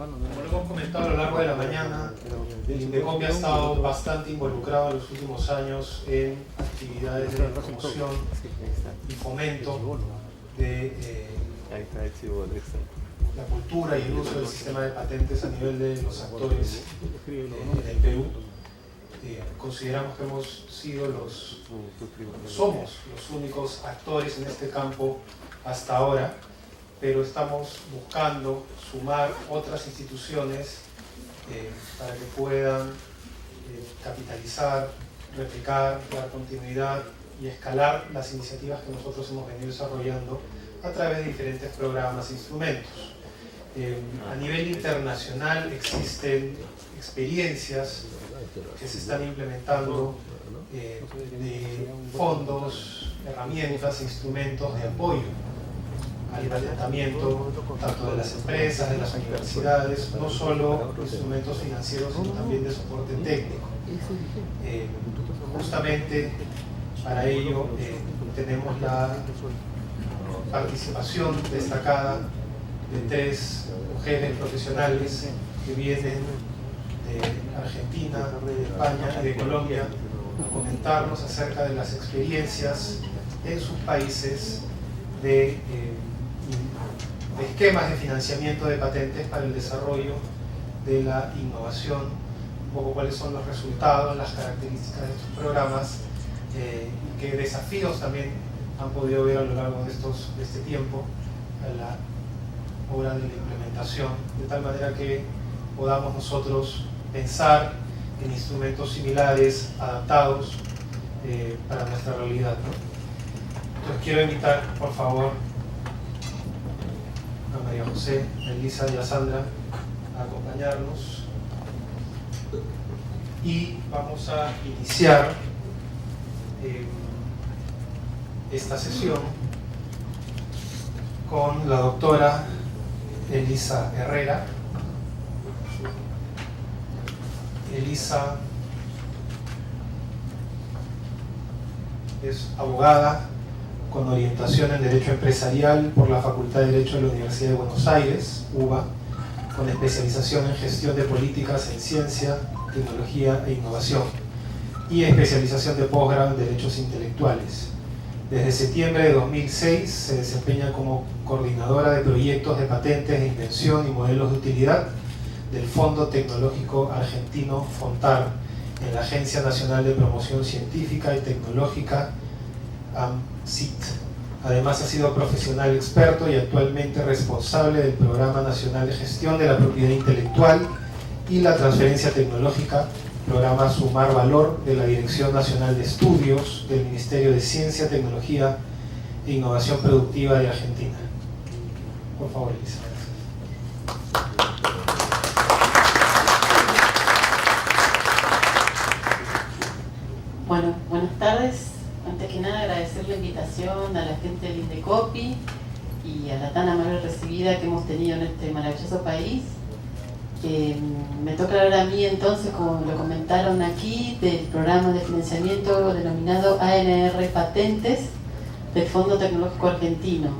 Como lo hemos comentado a lo largo de la mañana, el INDECOPI ha estado bastante involucrado en los últimos años en actividades de promoción y fomento de la cultura y el uso del sistema de patentes a nivel de los actores en el Perú. Consideramos que somos los únicos actores en este campo hasta ahora, pero estamos buscando sumar otras instituciones para que puedan capitalizar, replicar, dar continuidad y escalar las iniciativas que nosotros hemos venido desarrollando a través de diferentes programas e instrumentos. A nivel internacional existen experiencias que se están implementando de fondos, herramientas, instrumentos de apoyo al patentamiento tanto de las empresas, de las universidades, no solo instrumentos financieros, sino también de soporte técnico. Justamente para ello tenemos la participación destacada de 3 mujeres profesionales que vienen de Argentina, de España y de Colombia a comentarnos acerca de las experiencias en sus países de esquemas de financiamiento de patentes para el desarrollo de la innovación, un poco cuáles son los resultados, las características de estos programas, qué desafíos también han podido ver a lo largo de este tiempo a la hora de la implementación, de tal manera que podamos nosotros pensar en instrumentos similares, adaptados para nuestra realidad, ¿no? Entonces quiero invitar, por favor, a María José, a Elisa y a Sandra a acompañarnos y vamos a iniciar esta sesión con la doctora Elisa Herrera. Elisa es abogada con orientación en Derecho Empresarial por la Facultad de Derecho de la Universidad de Buenos Aires, UBA, con especialización en Gestión de Políticas en Ciencia, Tecnología e Innovación y especialización de posgrado en Derechos Intelectuales. Desde septiembre de 2006 se desempeña como coordinadora de proyectos de patentes de invención y modelos de utilidad del Fondo Tecnológico Argentino FONTAR en la Agencia Nacional de Promoción Científica y Tecnológica AMCIT. Además ha sido profesional experto y actualmente responsable del Programa Nacional de Gestión de la Propiedad Intelectual y la Transferencia Tecnológica, programa Sumar Valor de la Dirección Nacional de Estudios del Ministerio de Ciencia, Tecnología e Innovación Productiva de Argentina. Por favor, Elisa. Bueno, buenas tardes. Antes que nada agradecer la invitación a la gente del INDECOPI y a la tan amable recibida que hemos tenido en este maravilloso país. Me toca hablar a mí entonces, como lo comentaron aquí, del programa de financiamiento denominado ANR Patentes del Fondo Tecnológico Argentino.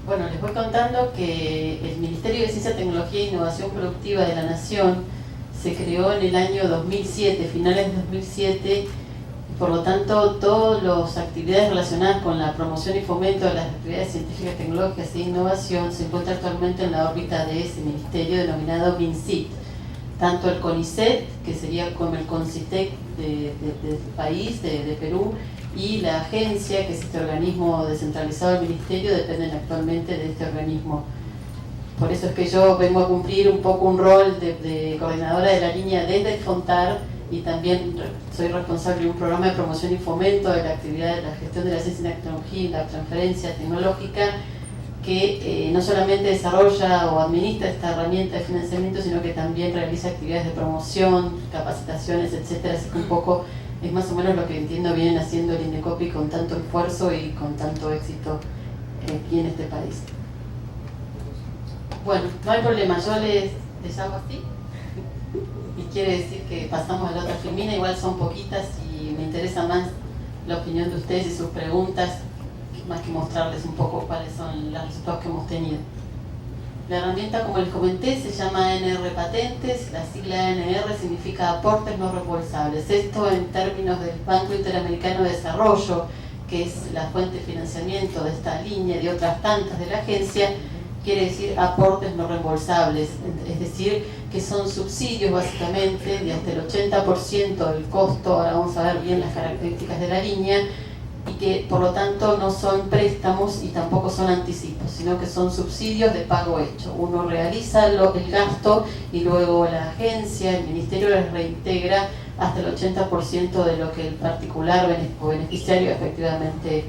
Bueno, les voy contando que el Ministerio de Ciencia, Tecnología e Innovación Productiva de la Nación se creó en el año 2007, finales de 2007. Por lo tanto, todas las actividades relacionadas con la promoción y fomento de las actividades científicas, tecnológicas e innovación se encuentran actualmente en la órbita de ese ministerio denominado MINCIT. Tanto el CONICET, que sería como el CONCITEC del país, de Perú, y la agencia, que es este organismo descentralizado del ministerio, dependen actualmente de este organismo. Por eso es que yo vengo a cumplir un poco un rol de coordinadora de la línea desde el FONTAR, y también soy responsable de un programa de promoción y fomento de la actividad de la gestión de la ciencia y la tecnología y la transferencia tecnológica, que no solamente desarrolla o administra esta herramienta de financiamiento, sino que también realiza actividades de promoción, capacitaciones, etcétera. Así que un poco es más o menos lo que entiendo vienen haciendo el INDECOPI con tanto esfuerzo y con tanto éxito aquí en este país. Bueno, no hay problema, yo les hago así. Y quiere decir que pasamos a la otra filmina, igual son poquitas y me interesa más la opinión de ustedes y sus preguntas más que mostrarles un poco cuáles son los resultados que hemos tenido. La herramienta, como les comenté, se llama ANR Patentes. La sigla ANR significa aportes no reembolsables. Esto en términos del Banco Interamericano de Desarrollo, que es la fuente de financiamiento de esta línea y de otras tantas de la agencia, quiere decir aportes no reembolsables, es decir, que son subsidios básicamente de hasta el 80% del costo. Ahora vamos a ver bien las características de la línea, y que por lo tanto no son préstamos y tampoco son anticipos, sino que son subsidios de pago hecho. Uno realiza el gasto y luego la agencia, el ministerio, les reintegra hasta el 80% de lo que el particular o beneficiario efectivamente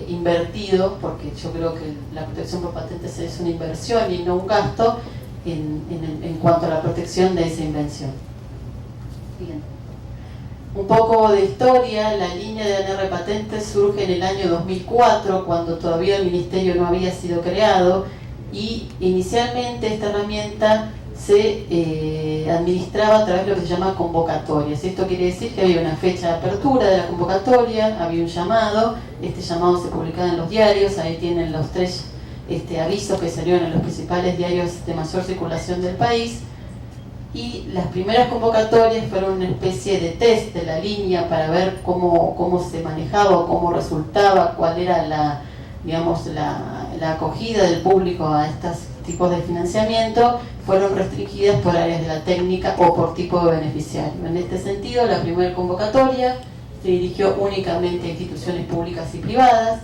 invertido, porque yo creo que la protección por patentes es una inversión y no un gasto en cuanto a la protección de esa invención. Bien. Un poco de historia. La línea de ANR Patentes surge en el año 2004, cuando todavía el ministerio no había sido creado, y inicialmente esta herramienta se administraba a través de lo que se llama convocatorias. Esto quiere decir que había una fecha de apertura de la convocatoria, había un llamado, este llamado se publicaba en los diarios, ahí tienen los 3 avisos que salieron en los principales diarios de mayor circulación del país, y las primeras convocatorias fueron una especie de test de la línea para ver cómo se manejaba o cómo resultaba, cuál era la acogida del público a estos tipos de financiamiento. Fueron restringidas por áreas de la técnica o por tipo de beneficiario. En este sentido, la primera convocatoria se dirigió únicamente a instituciones públicas y privadas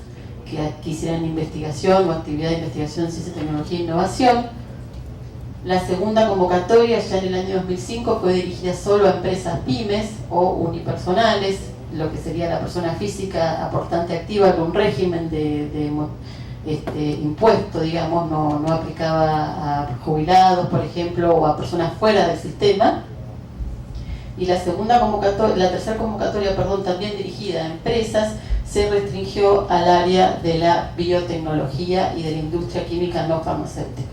que quisieran investigación o actividad de investigación, ciencia, tecnología e innovación. La segunda convocatoria, ya en el año 2005, fue dirigida solo a empresas pymes o unipersonales, lo que sería la persona física aportante activa con un régimen de impuesto, digamos, no aplicaba a jubilados, por ejemplo, o a personas fuera del sistema. Y la tercera convocatoria, también dirigida a empresas, se restringió al área de la biotecnología y de la industria química no farmacéutica.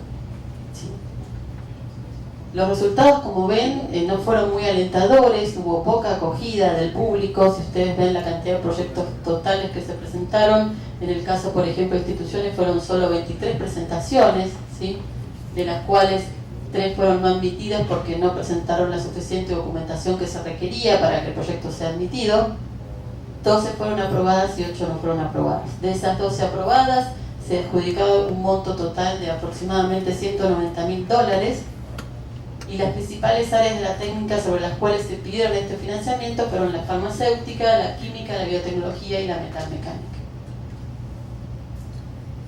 Los resultados, como ven, no fueron muy alentadores, hubo poca acogida del público. Si ustedes ven la cantidad de proyectos totales que se presentaron, en el caso, por ejemplo, de instituciones, fueron solo 23 presentaciones, ¿sí?, de las cuales 3 fueron no admitidas porque no presentaron la suficiente documentación que se requería para que el proyecto sea admitido. 12 fueron aprobadas y 8 no fueron aprobadas. De esas 12 aprobadas, se adjudicó un monto total de aproximadamente $190.000, y las principales áreas de la técnica sobre las cuales se pidieron este financiamiento fueron la farmacéutica, la química, la biotecnología y la metalmecánica.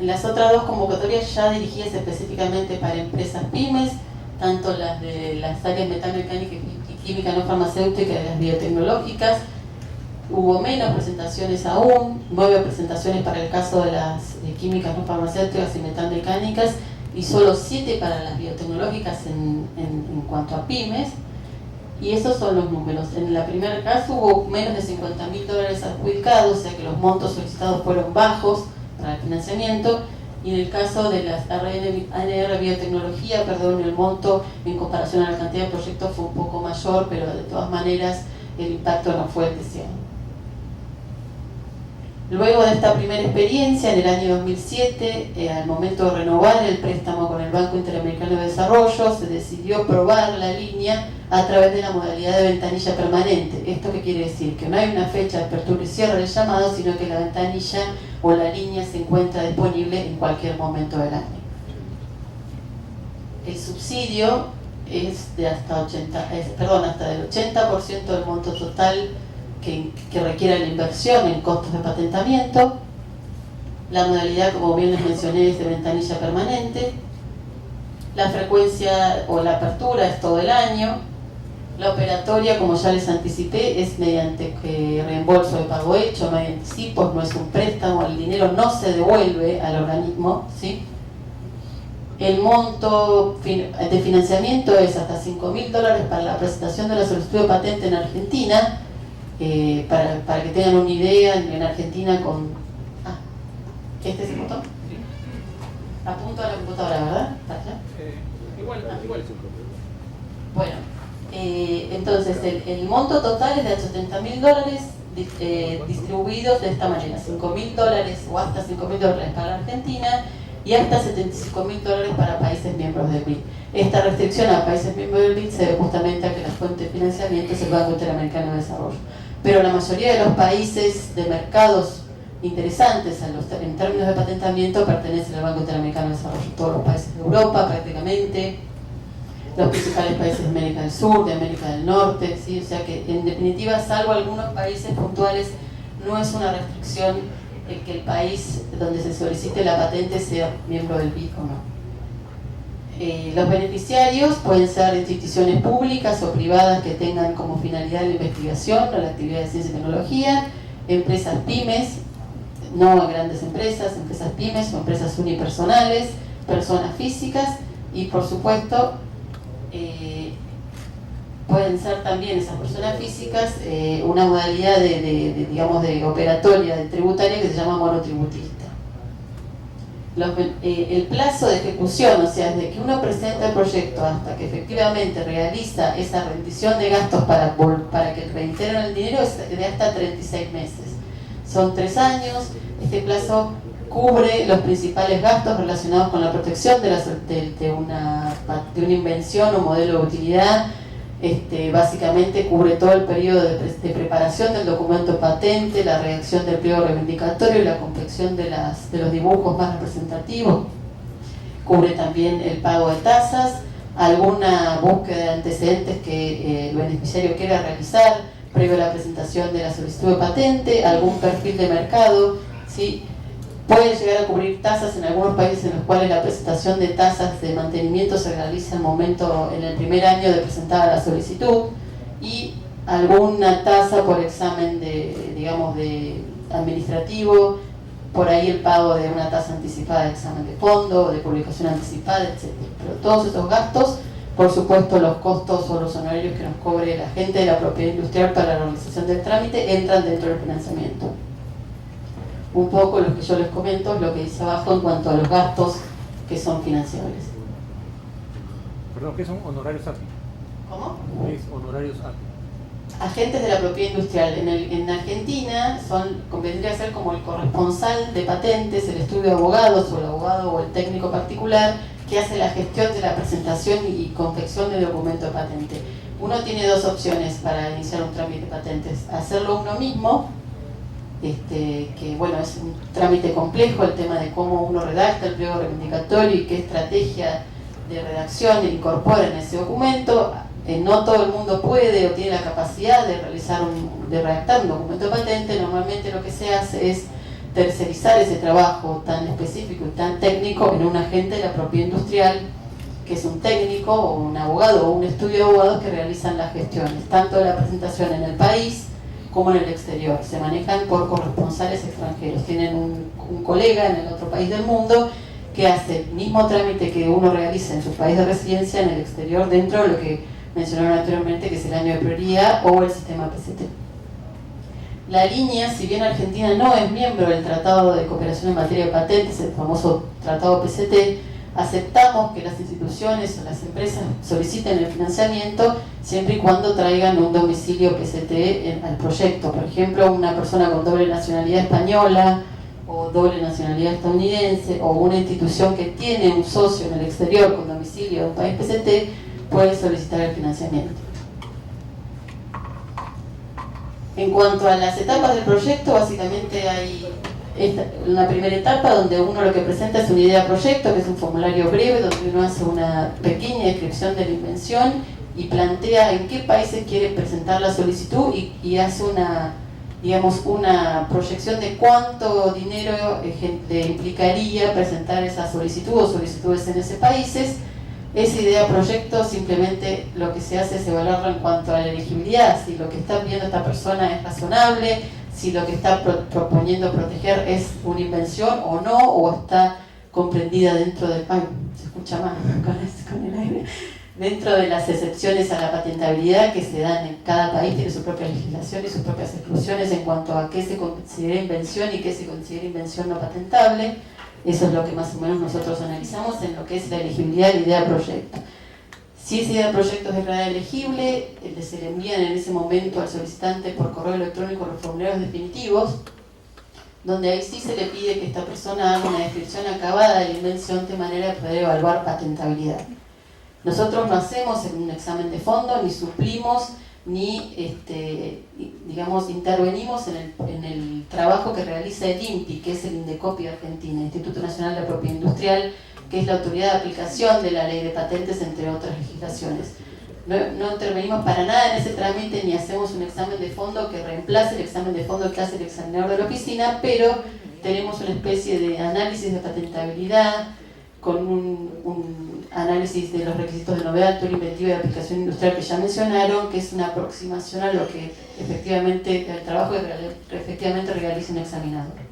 En las otras 2 convocatorias ya dirigidas específicamente para empresas pymes, tanto las de las áreas metalmecánica y química no farmacéutica y las biotecnológicas, hubo menos presentaciones aún, 9 presentaciones para el caso de las químicas no farmacéuticas y metalmecánicas, y solo 7 para las biotecnológicas en cuanto a pymes. Y esos son los números. En el primer caso hubo menos de $50.000 adjudicados, o sea que los montos solicitados fueron bajos para el financiamiento, y en el caso de las ANR Biotecnología, el monto en comparación a la cantidad de proyectos fue un poco mayor, pero de todas maneras el impacto no fue el deseado. Luego de esta primera experiencia, en el año 2007, al momento de renovar el préstamo con el Banco Interamericano de Desarrollo, se decidió probar la línea a través de la modalidad de ventanilla permanente. ¿Esto qué quiere decir? Que no hay una fecha de apertura y cierre del llamado, sino que la ventanilla o la línea se encuentra disponible en cualquier momento del año. El subsidio es de hasta del 80% del monto total que requiere la inversión en costos de patentamiento. La modalidad, como bien les mencioné, es de ventanilla permanente. La frecuencia o la apertura es todo el año. La operatoria, como ya les anticipé, es mediante reembolso de pago hecho, no hay anticipos, no es un préstamo, el dinero no se devuelve al organismo, ¿sí? El monto de financiamiento es hasta $5.000 para la presentación de la solicitud de patente en Argentina. Para que tengan una idea, en Argentina ¿este es el botón? Sí. Apunto a la computadora, ¿verdad? Igual es un problema. Bueno, entonces el monto total es de $70.000, distribuidos de esta manera: $5.000 o hasta $5.000 para la Argentina y hasta $75.000 para países miembros del BID. Esta restricción a países miembros del BID se debe justamente a que la fuente de financiamiento es el Banco Interamericano de Desarrollo. Pero la mayoría de los países de mercados interesantes en términos de patentamiento pertenecen al Banco Interamericano de Desarrollo. Todos los países de Europa prácticamente, los principales países de América del Sur, de América del Norte, ¿sí? O sea que en definitiva, salvo algunos países puntuales, no es una restricción el que el país donde se solicite la patente sea miembro del BID o no. Los beneficiarios pueden ser instituciones públicas o privadas que tengan como finalidad la investigación o la actividad de ciencia y tecnología, empresas pymes, no grandes empresas, empresas pymes o empresas unipersonales, personas físicas y por supuesto pueden ser también esas personas físicas una modalidad digamos de operatoria, de tributaria que se llama monotributista. El plazo de ejecución, o sea, desde que uno presenta el proyecto hasta que efectivamente realiza esa rendición de gastos para que reintegren el dinero, es de hasta 36 meses. Son 3 años. Este plazo cubre los principales gastos relacionados con la protección de una invención o modelo de utilidad. Básicamente cubre todo el periodo de preparación del documento patente, la redacción del pliego reivindicatorio y la confección de los dibujos más representativos. Cubre también el pago de tasas, alguna búsqueda de antecedentes que el beneficiario quiera realizar previo a la presentación de la solicitud de patente, algún perfil de mercado, ¿sí? Puede llegar a cubrir tasas en algunos países en los cuales la presentación de tasas de mantenimiento se realiza en el primer año de presentada la solicitud, y alguna tasa por examen de administrativo, por ahí el pago de una tasa anticipada de examen de fondo, de publicación anticipada, etc. Pero todos esos gastos, por supuesto los costos o los honorarios que nos cobre la gente de la propiedad industrial para la realización del trámite, entran dentro del financiamiento. Un poco lo que yo les comento es lo que dice abajo en cuanto a los gastos que son financiables. Perdón, ¿qué son honorarios API? ¿Cómo? ¿Qué es honorarios API? Agentes de la propiedad industrial. En Argentina vendría a ser como el corresponsal de patentes, el estudio de abogados o el abogado o el técnico particular que hace la gestión de la presentación y confección del documento de patente. Uno tiene 2 opciones para iniciar un trámite de patentes: hacerlo uno mismo, que bueno, es un trámite complejo el tema de cómo uno redacta el pliego reivindicatorio y qué estrategia de redacción incorpora en ese documento. No todo el mundo puede o tiene la capacidad de redactar un documento de patente. Normalmente lo que se hace es tercerizar ese trabajo tan específico y tan técnico en un agente de la propiedad industrial, que es un técnico o un abogado o un estudio de abogados que realizan las gestiones, tanto de la presentación en el país como en el exterior. Se manejan por corresponsales extranjeros. Tienen un colega en el otro país del mundo que hace el mismo trámite que uno realiza en su país de residencia en el exterior, dentro de lo que mencionaron anteriormente, que es el año de prioridad o el sistema PCT. La línea, si bien Argentina no es miembro del Tratado de Cooperación en Materia de Patentes, el famoso Tratado PCT, aceptamos que las instituciones o las empresas soliciten el financiamiento siempre y cuando traigan un domicilio PCT al proyecto. Por ejemplo, una persona con doble nacionalidad española o doble nacionalidad estadounidense, o una institución que tiene un socio en el exterior con domicilio de un país PCT, puede solicitar el financiamiento. En cuanto a las etapas del proyecto, básicamente hay una primera etapa donde uno lo que presenta es una idea de proyecto, que es un formulario breve donde uno hace una pequeña descripción de la invención y plantea en qué países quiere presentar la solicitud y hace una proyección de cuánto dinero le implicaría presentar esa solicitud o solicitudes en esos países. Esa idea proyecto simplemente lo que se hace es evaluarlo en cuanto a la elegibilidad, si lo que está viendo esta persona es razonable, si lo que está proponiendo proteger es una invención o no, o está comprendida dentro del... Ay, se escucha más con el aire. Dentro de las excepciones a la patentabilidad que se dan en cada país, tiene su propia legislación y sus propias exclusiones en cuanto a qué se considera invención y qué se considera invención no patentable. Eso es lo que más o menos nosotros analizamos en lo que es la elegibilidad de la idea de proyecto. Si esa idea de proyecto es declarada elegible, se le envían en ese momento al solicitante por correo electrónico los formularios definitivos, donde ahí sí se le pide que esta persona haga una descripción acabada de la invención de manera de poder evaluar patentabilidad. Nosotros no hacemos un examen de fondo, ni suplimos, ni digamos, intervenimos en el trabajo que realiza el INPI, que es el INDECOPI Argentina, Instituto Nacional de Propiedad Industrial, que es la autoridad de aplicación de la ley de patentes, entre otras legislaciones. No intervenimos para nada en ese trámite, ni hacemos un examen de fondo que reemplace el examen de fondo que hace el examinador de la oficina, pero tenemos una especie de análisis de patentabilidad, con un análisis de los requisitos de novedad, altura inventiva y aplicación industrial que ya mencionaron, que es una aproximación a lo que efectivamente, el trabajo que efectivamente realiza un examinador.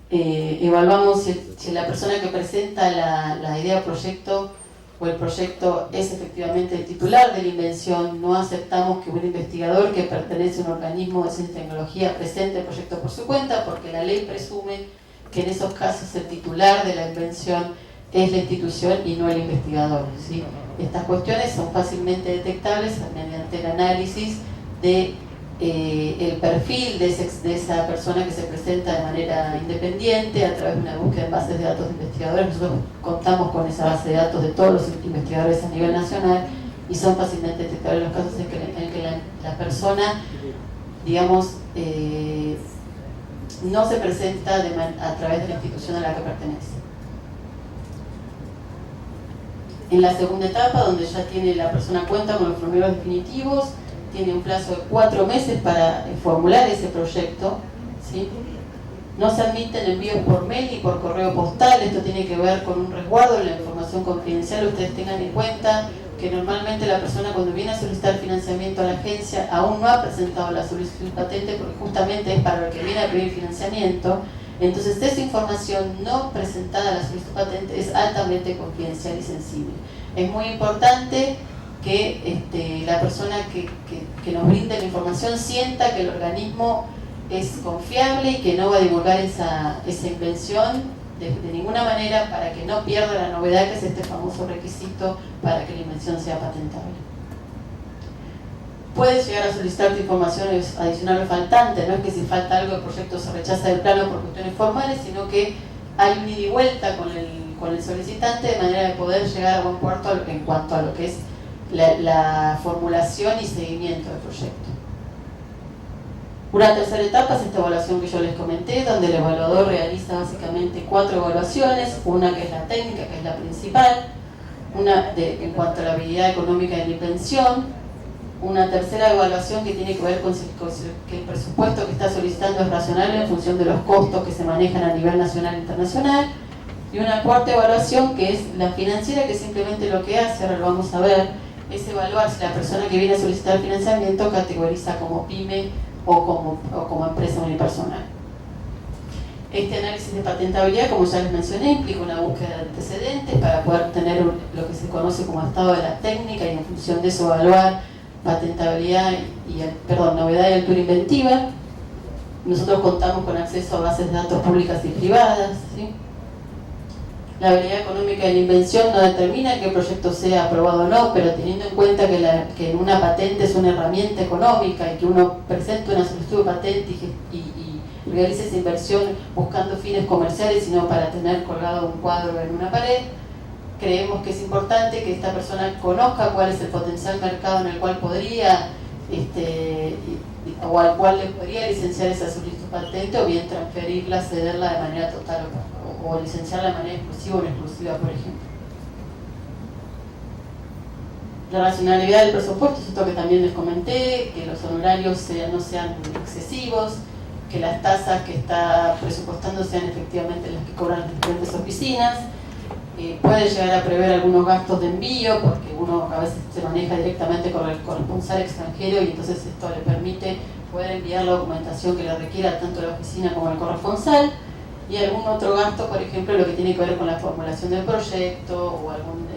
Evaluamos si la persona que presenta la idea o proyecto o el proyecto es efectivamente el titular de la invención. No aceptamos que un investigador que pertenece a un organismo de ciencia y tecnología presente el proyecto por su cuenta, porque la ley presume que en esos casos el titular de la invención es la institución y no el investigador, ¿sí? Estas cuestiones son fácilmente detectables mediante el análisis de el perfil de esa persona que se presenta de manera independiente a través de una búsqueda en bases de datos de investigadores. Nosotros contamos con esa base de datos de todos los investigadores a nivel nacional y son fácilmente detectables los casos en que la persona, digamos, no se presenta a través de la institución a la que pertenece. En la segunda etapa, donde ya tiene la persona cuenta con los formularios definitivos, tiene un plazo de 4 meses para formular ese proyecto, ¿sí? No se admiten envíos por mail y por correo postal. Esto tiene que ver con un resguardo de la información confidencial. Ustedes tengan en cuenta que normalmente la persona, cuando viene a solicitar financiamiento a la agencia, aún no ha presentado la solicitud patente, porque justamente es para el que viene a pedir financiamiento. Entonces esa información no presentada a la solicitud patente es altamente confidencial y sensible. Es muy importante que la persona que nos brinde la información sienta que el organismo es confiable y que no va a divulgar esa invención de ninguna manera, para que no pierda la novedad, que es este famoso requisito para que la invención sea patentable. Puedes llegar a solicitar informaciones adicionales faltantes. No es que si falta algo el proyecto se rechaza del plano por cuestiones formales, sino que hay un ida y vuelta con el solicitante, de manera de poder llegar a buen puerto en cuanto a lo que es la formulación y seguimiento del proyecto. Una tercera etapa es esta evaluación que yo les comenté, donde el evaluador realiza básicamente 4 evaluaciones. Una que es la técnica, que es la principal, una en cuanto a la habilidad económica de la invención, una tercera evaluación que tiene que ver con que el presupuesto que está solicitando es razonable en función de los costos que se manejan a nivel nacional e internacional, y una cuarta evaluación que es la financiera, que simplemente lo que hace, ahora lo vamos a ver, es evaluar si la persona que viene a solicitar financiamiento categoriza como pyme o como empresa unipersonal. Este análisis de patentabilidad, como ya les mencioné, implica una búsqueda de antecedentes para poder tener lo que se conoce como estado de la técnica, y en función de eso evaluar patentabilidad novedad y altura inventiva. Nosotros contamos con acceso a bases de datos públicas y privadas, ¿sí? La habilidad económica de la invención no determina que el proyecto sea aprobado o no, pero teniendo en cuenta que una patente es una herramienta económica y que uno presente una solicitud de patente y realice esa inversión buscando fines comerciales y no para tener colgado un cuadro en una pared, creemos que es importante que esta persona conozca cuál es el potencial mercado en el cual podría o al cual le podría licenciar esa solicitud de patente, o bien transferirla, cederla de manera total o licenciarla de manera exclusiva o no exclusiva, por ejemplo. La racionalidad del presupuesto es esto que también les comenté, que los honorarios no sean excesivos, que las tasas que está presupuestando sean efectivamente las que cobran las diferentes oficinas. Puede llegar a prever algunos gastos de envío, porque uno a veces se maneja directamente con el corresponsal extranjero, y entonces esto le permite poder enviar la documentación que le requiera tanto la oficina como el corresponsal, y algún otro gasto, por ejemplo, lo que tiene que ver con la formulación del proyecto o algún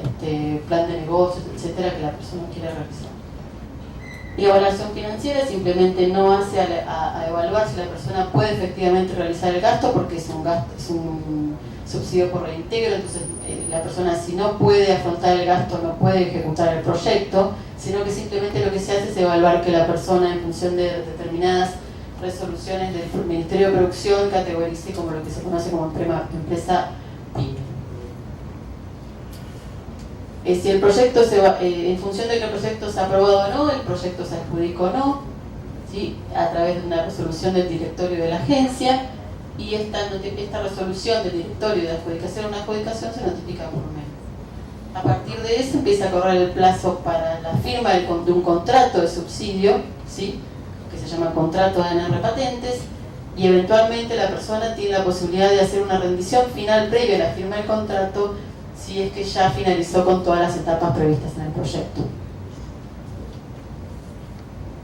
plan de negocios, etcétera, que la persona quiera realizar. Y la evaluación financiera simplemente no hace a evaluar si la persona puede efectivamente realizar el gasto, porque es un subsidio por reintegro, entonces la persona si no puede afrontar el gasto no puede ejecutar el proyecto, sino que simplemente lo que se hace es evaluar que la persona en función de determinadas resoluciones del Ministerio de Producción categorice como lo que se conoce como empresa PYME. Si el proyecto en función de que el proyecto se ha aprobado o no, el proyecto se adjudicó o no, ¿sí? A través de una resolución del directorio de la agencia, y esta resolución del directorio de adjudicación o una adjudicación se notifica por mail. A partir de eso empieza a correr el plazo para la firma de un contrato de subsidio, ¿sí? Que se llama contrato de ANR Patentes, y eventualmente la persona tiene la posibilidad de hacer una rendición final previa a la firma del contrato si es que ya finalizó con todas las etapas previstas en el proyecto.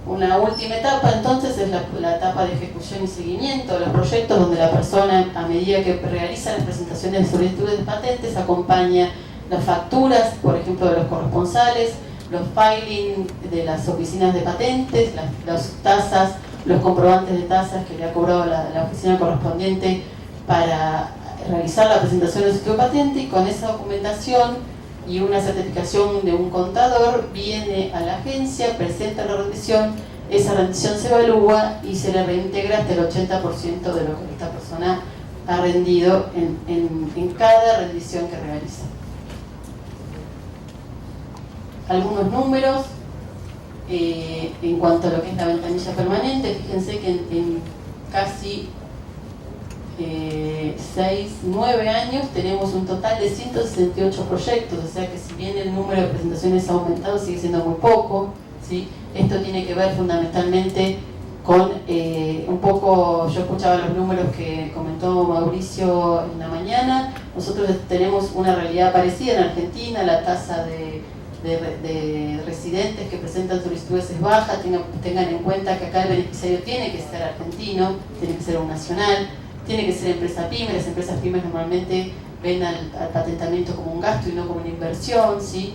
Una última etapa entonces es la etapa de ejecución y seguimiento de los proyectos, donde la persona, a medida que realiza las presentaciones de solicitudes de patentes, acompaña las facturas, por ejemplo, de los corresponsales, los filing de las oficinas de patentes, las tasas, los comprobantes de tasas que le ha cobrado la oficina correspondiente para realizar la presentación de solicitud de patente, y con esa documentación y una certificación de un contador viene a la agencia, presenta la rendición, esa rendición se evalúa y se le reintegra hasta el 80% de lo que esta persona ha rendido en cada rendición que realiza. Algunos números en cuanto a lo que es la ventanilla permanente. Fíjense que en casi 9 años tenemos un total de 168 proyectos, o sea que si bien el número de presentaciones ha aumentado, sigue siendo muy poco, ¿sí? Esto tiene que ver fundamentalmente con un poco, yo escuchaba los números que comentó Mauricio en la mañana. Nosotros tenemos una realidad parecida en Argentina, la tasa de residentes que presentan solicitudes es baja. Tengan en cuenta que acá el beneficiario tiene que ser argentino, tiene que ser un nacional, tiene que ser empresa PYME. Las empresas PYME normalmente ven al patentamiento como un gasto y no como una inversión, ¿sí?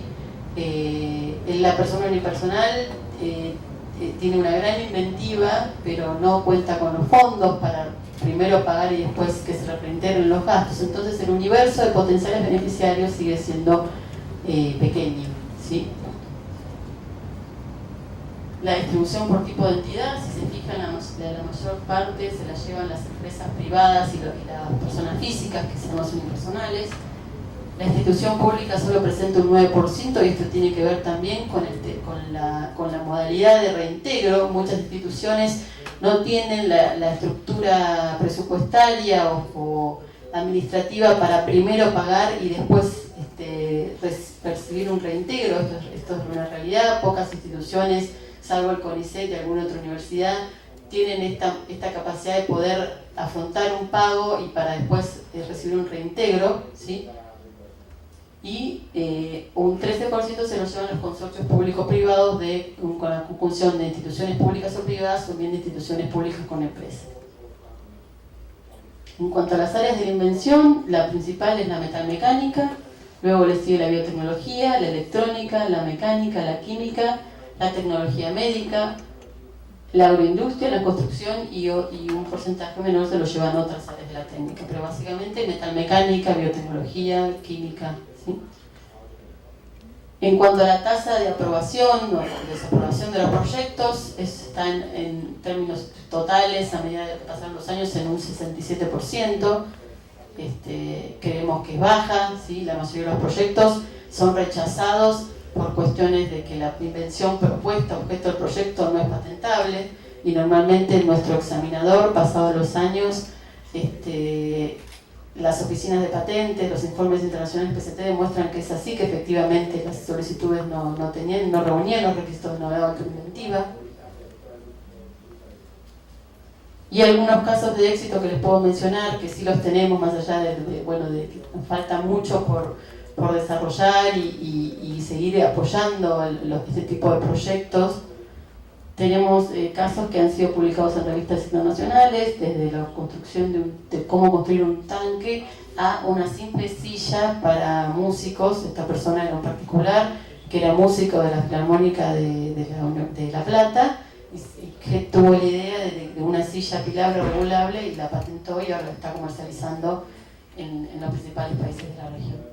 La persona unipersonal tiene una gran inventiva, pero no cuenta con los fondos para primero pagar y después que se reintegren los gastos. Entonces el universo de potenciales beneficiarios sigue siendo pequeño, ¿sí? La distribución por tipo de entidad, si se fijan, la mayor parte se la llevan las empresas privadas y las personas físicas, que son los unipersonales. La institución pública solo presenta un 9%, y esto tiene que ver también con la modalidad de reintegro. Muchas instituciones no tienen la estructura presupuestaria o administrativa para primero pagar y después percibir un reintegro. Esto es una realidad. Pocas instituciones, salvo el CONICET y alguna otra universidad, tienen esta capacidad de poder afrontar un pago y para después recibir un reintegro, ¿sí? Y un 13% se lo llevan los consorcios público-privados con la conjunción de instituciones públicas o privadas, o bien de instituciones públicas con empresas. En cuanto a las áreas de la invención, la principal es la metalmecánica, luego le sigue la biotecnología, la electrónica, la mecánica, la química, la tecnología médica, la agroindustria, la construcción, y un porcentaje menor se lo llevan otras áreas de la técnica, pero básicamente metalmecánica, biotecnología, química, ¿sí? En cuanto a la tasa de aprobación o desaprobación de los proyectos, está en términos totales, a medida que pasan los años, en un 67%. Creemos que es baja, ¿sí? La mayoría de los proyectos son rechazados por cuestiones de que la invención propuesta, objeto del proyecto, no es patentable, y normalmente nuestro examinador, pasados los años, las oficinas de patentes, los informes internacionales PCT demuestran que es así, que efectivamente las solicitudes no reunían los requisitos de novedad o inventiva. Y algunos casos de éxito que les puedo mencionar, que sí los tenemos, más allá de que nos falta mucho por desarrollar y seguir apoyando este tipo de proyectos. Tenemos casos que han sido publicados en revistas internacionales, desde la construcción de cómo construir un tanque a una simple silla para músicos. Esta persona era en particular, que era músico de la Filarmónica de La Plata, y que tuvo la idea de una silla pilable regulable y la patentó, y ahora la está comercializando en los principales países de la región.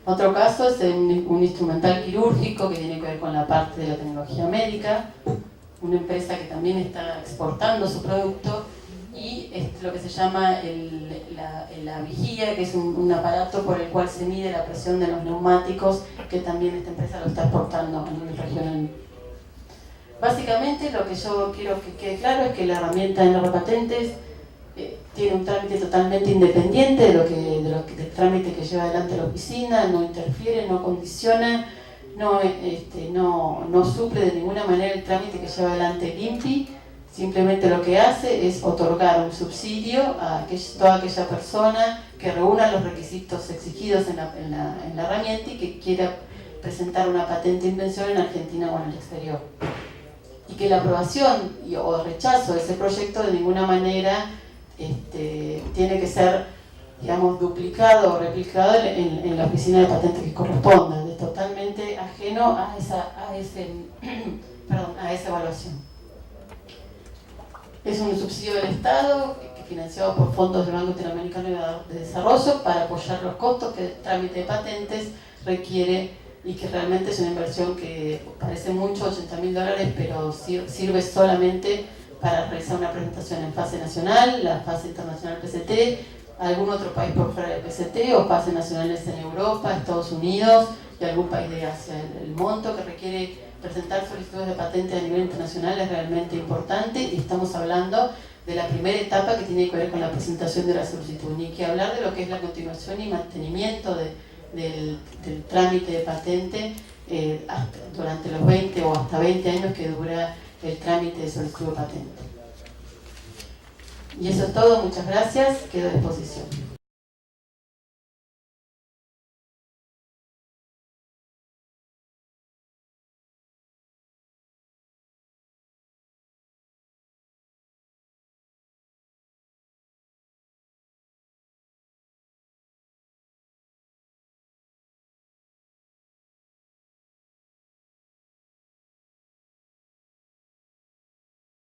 Otro caso es un instrumental quirúrgico que tiene que ver con la parte de la tecnología médica, una empresa que también está exportando su producto, y lo que se llama la vigía, que es un aparato por el cual se mide la presión de los neumáticos, que también esta empresa lo está exportando a nivel regional. Básicamente lo que yo quiero que quede claro es que la herramienta de patentes tiene un trámite totalmente independiente del trámite que lleva adelante la oficina, no interfiere, no condiciona, no suple de ninguna manera el trámite que lleva adelante el INPI. Simplemente lo que hace es otorgar un subsidio a toda aquella persona que reúna los requisitos exigidos en la herramienta y que quiera presentar una patente de invención en Argentina o en el exterior. Y que la aprobación o rechazo de ese proyecto de ninguna manera tiene que ser, digamos, duplicado o replicado en la oficina de patentes que corresponda. Es totalmente ajeno a esa evaluación. Es un subsidio del Estado financiado por fondos del Banco Interamericano de Desarrollo para apoyar los costos que el trámite de patentes requiere, y que realmente es una inversión que parece mucho, $80.000, pero sirve solamente para realizar una presentación en fase nacional, la fase internacional PCT, algún otro país por fuera del PCT, o fases nacionales en Europa, Estados Unidos y algún país de Asia. El monto que requiere presentar solicitudes de patente a nivel internacional es realmente importante, y estamos hablando de la primera etapa que tiene que ver con la presentación de la solicitud, ni que hablar de lo que es la continuación y mantenimiento del trámite de patente durante los 20 o hasta 20 años que dura el trámite de solicitud de patente. Y eso es todo, muchas gracias, quedo a disposición.